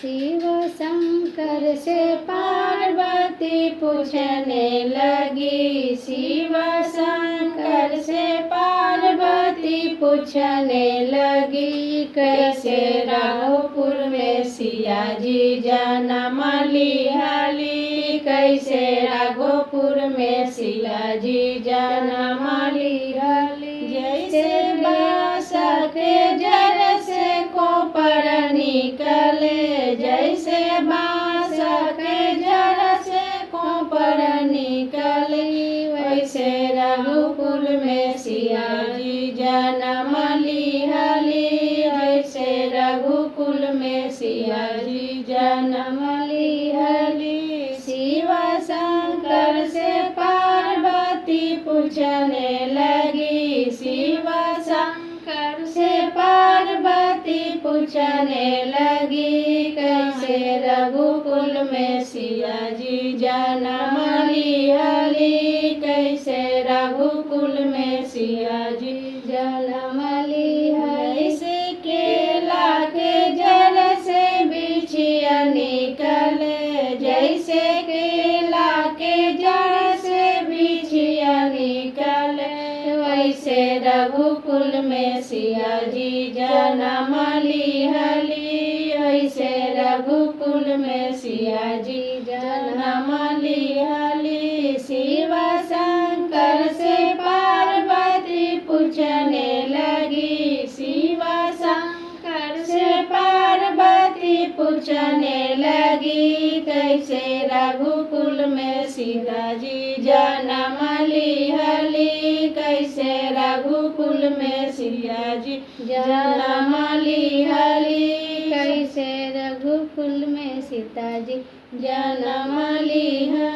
शिव शंकर से पार्वती पूछने लगी। शिव शंकर से पार्वती पूछने लगी। कैसे राघोपुर में सिया जी जन्म लिहाली। कैसे राघोपुर में सिया जी जन्म लिहाली। जैसे बांस के जड़ से कोपर निकले। जैसे बांस के जड़ से कोपर निकले। वैसे रघुकुल में सिया जी जन्म लिहाली। जैसे रघुकुल में सिया जी जन्म लिहाली। शिव शंकर से पार्वती पूछने लगी। शिव शंकर से पार्वती पूछने लगी। कैसे रघुकुल में सिया जी जन्म लिहाली। कैसे रघुकुल में सिया जी जन्म लिहाली। जैसे केला के जड़ से बिछिया निकले। जैसे केला के जड़ से बिछिया निकले। वैसे रघुकुल में सिया जी जन्म लिहाली। वैसे रघुकुल में सिया जी जन्म लिहाली। शिव शंकर से पार्वती पूछने लगी। शिव शंकर से पार्वती पूछने लगी। कैसे रघुकुल में सीता जी जन्म लिहाली। कैसे रघुकुल में सिया जी जन्म लिहाली। कैसे रघुकुल में सीता जी जन्म लिहाली।